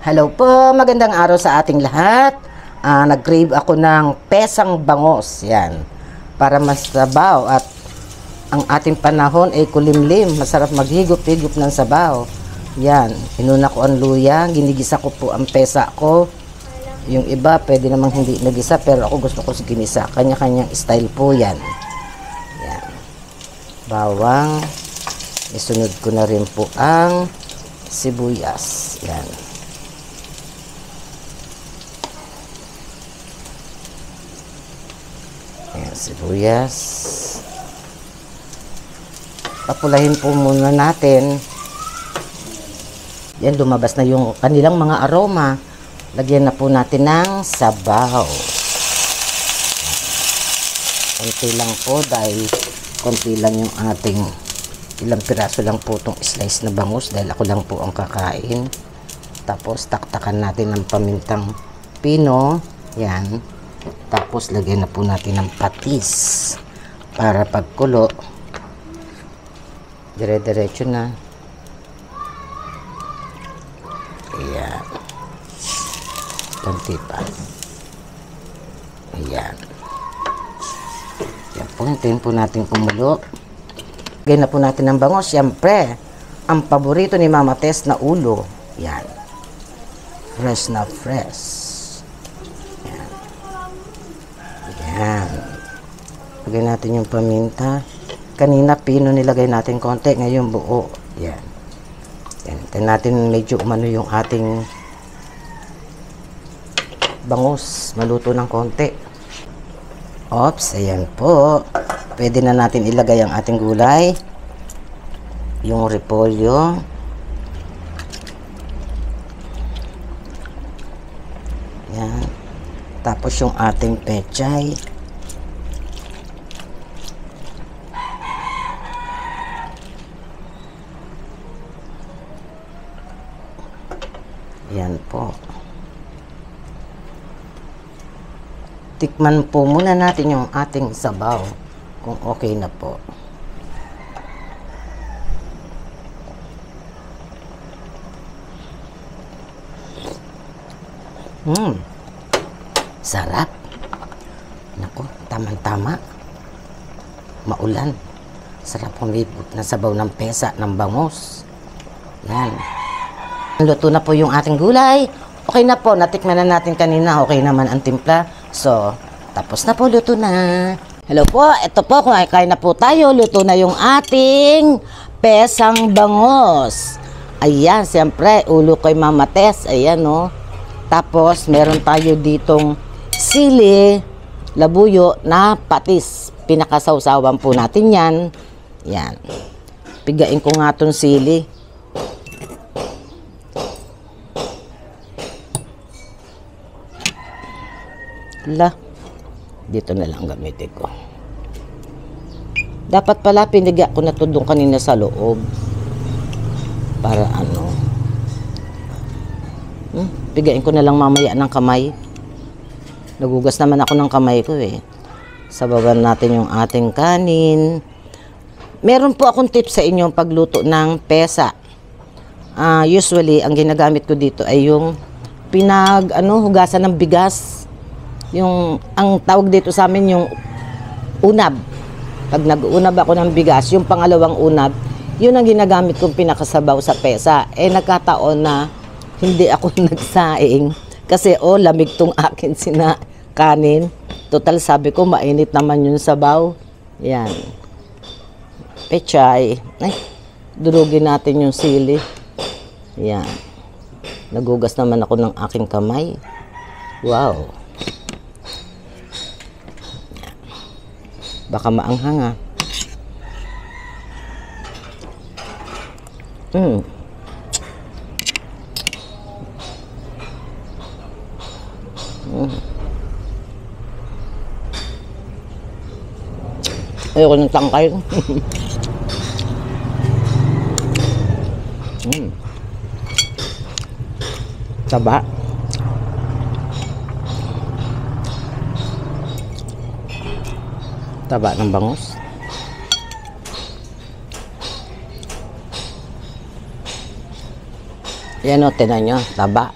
Hello po, magandang araw sa ating lahat. Nag-crave ako ng pesang bangos. Yan. Para mas sabaw at ang ating panahon ay kulimlim. Masarap maghigop-higop ng sabaw. Yan. Inuna ko ang luya. Ginigisa ko po ang pesa ko. Yung iba, pwede namang hindi nagisa. Pero ako gusto ko ginisa. Kanya-kanyang style po yan. Yan. Bawang. Isunod ko na rin po ang sibuyas. Yan. Ayan, sibuyas. Papulahin po muna natin. Yan, lumabas na yung kanilang mga aroma. Lagyan na po natin ng sabaw. Konti lang po dahil konti lang yung ating ilang piraso lang po itong slice na bangus dahil ako lang po ang kakain. Tapos taktakan natin ng pamintang pino. Yan. Tapos lagyan na po natin ng patis para pagkulo dire-diretso na. Ayan. Konti pa. Ayan. Yan po. Hintayin po natin kumulo. Lagyan na po natin ng bangos. Siyempre, ang paborito ni Mama Tess na ulo. Yan. Fresh na fresh. Yan. Lagay natin yung paminta. Kanina pino nilagay natin konti. Ngayon buo. Yan. Yan. Tignan natin medyo umano yung ating bangus. Maluto ng konti. Oops. Ayan po. Pwede na natin ilagay ang ating gulay. Yung repolyo. Yan. Tapos yung ating pechay. Yan po. Tikman po muna natin yung ating sabaw kung okay na po. Sarap. Naku, tamang-tama. Maulan. Sarap humipot na sabaw ng pesa ng bangus. Yan. Luto na po yung ating gulay. Okay na po. Natikman na natin kanina. Okay naman ang timpla. So, tapos na po. Luto na. Hello po. Ito po. Kung kain na po tayo, luto na yung ating pesang bangus. Ayan. Siyempre, ulo kay Mama Tess. Ayan, no. Tapos, meron tayo ditong sili, labuyo na patis. Pinakasawsawan po natin yan. Yan. Pigain ko nga itong sili. Hala. Dito na lang gamitin ko. Dapat pala piniga ko na ito doon kanina sa loob. Para ano. Pigain ko na lang mamaya ng kamay. Nagugas naman ako ng kamay ko eh. Sabawan natin yung ating kanin. Meron po akong tips sa inyo pagluto ng pesa. Usually, ang ginagamit ko dito ay yung hugasan ng bigas. Ang tawag dito sa amin yung unab. Pag nag-unab ako ng bigas, yung pangalawang unab, yun ang ginagamit kong pinakasabaw sa pesa. Eh, nagkataon na hindi ako nagsaing. Kasi, lamig tong akin kanin. Total, sabi ko, mainit naman yung sabaw. Yan. Pechay. Ay, durugin natin yung sili. Yan. Nagugas naman ako ng aking kamay. Wow. Yan. Baka maanghang, Ayoko ng tangkay. Taba. Taba ng bangus. Yan o, tinan nyo, taba.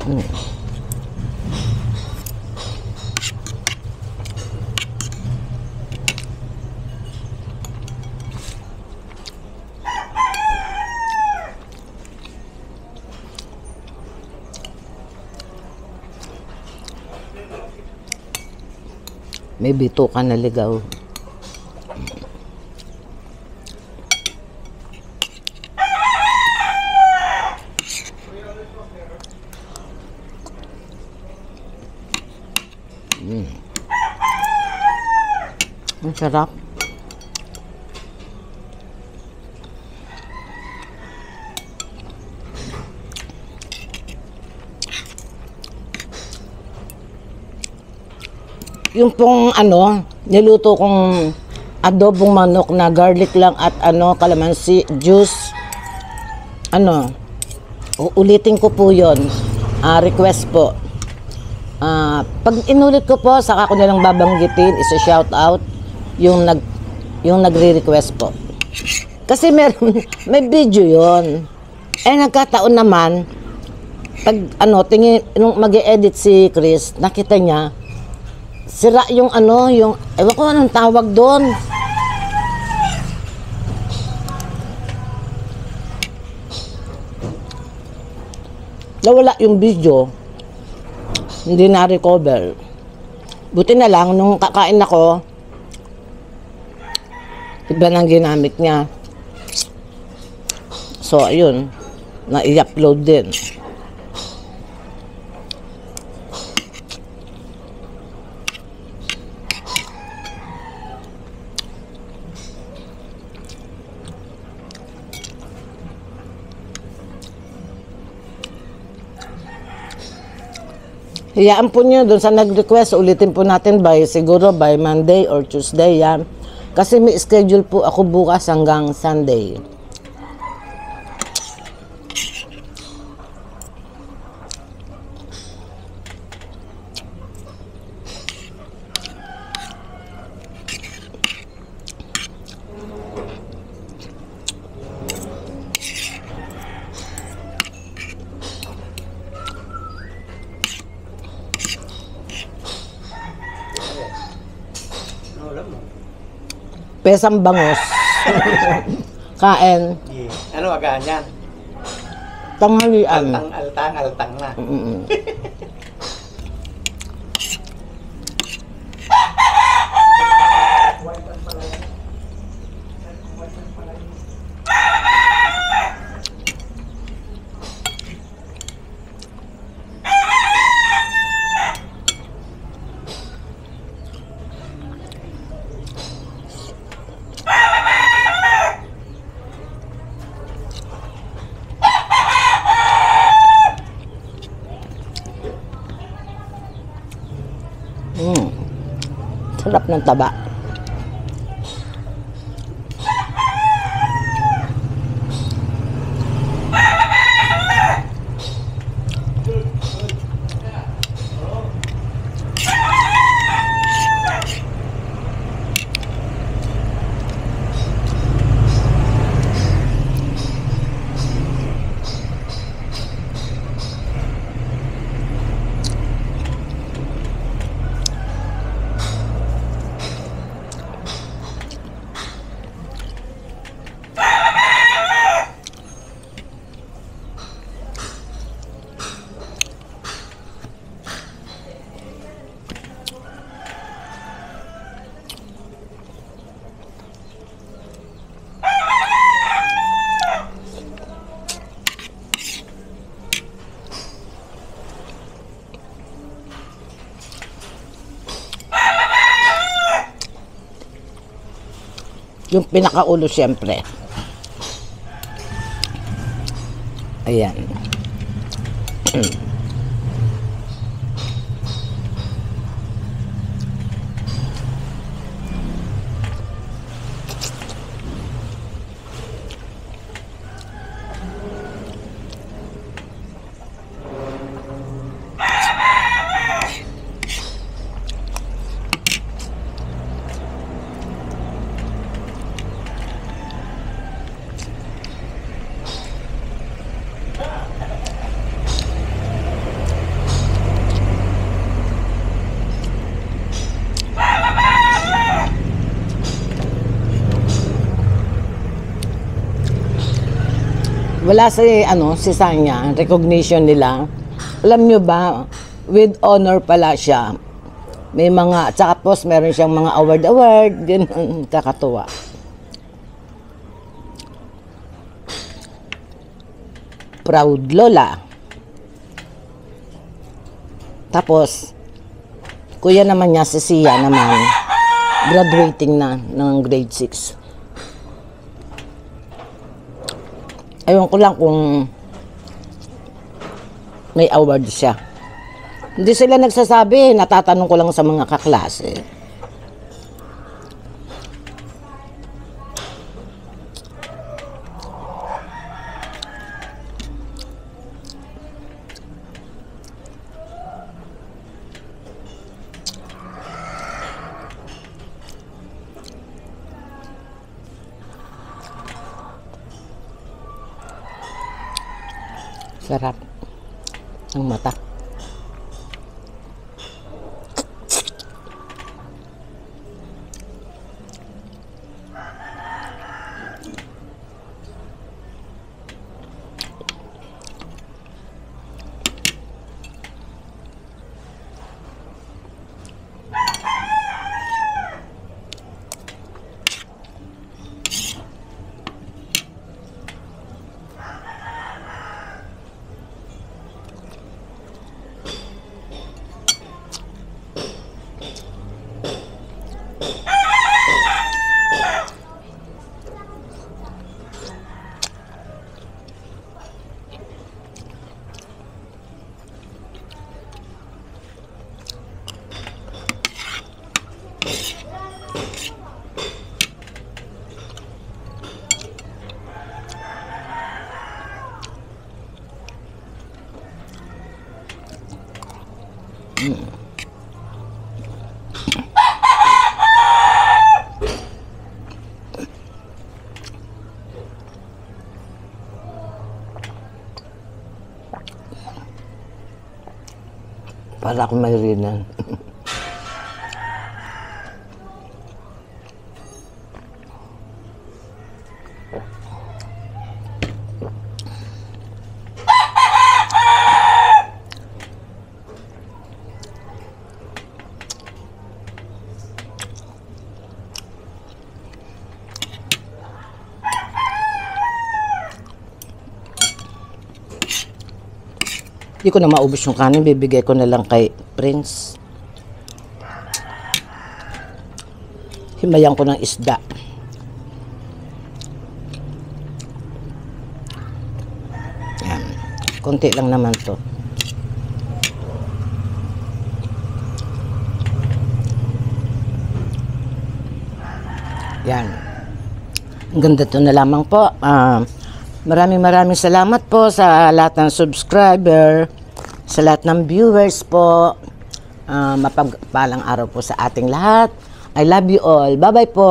May bito ka na ligaw. Ang sarap. Yung pong niluto kong adobong manok na garlic lang at kalamansi juice. Uulitin ko po yun. Request po. Pag inulit ko po, saka ko nalang babanggitin, isa-shout out yung nagre-request po. Kasi may video yon. Nagkataon naman, pag nung mag-e-edit si Chris, nakita niya, sira yung ewan ko anong tawag doon. Nawala yung video. Hindi na-recover. Buti na lang, nung kakain ako, iba nang ginamit niya. So, ayun. Na-i-upload din. Hayaan po nyo doon sa nag-request, ulitin po natin siguro by Monday or Tuesday yan. Kasi may schedule po ako bukas hanggang Sunday. Pesang bangos. Kain. Ano agahan yan? Tanghalian. Altang na. Sarap ng taba. Yung pinakaulo siyempre. Ayan. Wala si Sanya, recognition nila. Alam nyo ba, with honor pala siya. May mga, tsaka po, meron siyang mga award, ganun, kakatuwa. Proud Lola. Tapos, kuya naman niya, si Sia naman, graduating na ng grade 6. Ayun ko lang kung may award siya. Hindi sila nagsasabi, natatanong ko lang sa mga kaklase. Sarap ang mata. Para akong mahirinan. Hindi ko na maubos yung kanin, bibigay ko na lang kay Prince. Himayan ko ng isda. Yan. Konti lang naman to. Yan. Ang ganda to na lamang po. Maraming salamat po sa lahat ng subscriber, sa lahat ng viewers po. Mapagpalang araw po sa ating lahat. I love you all. Bye-bye po.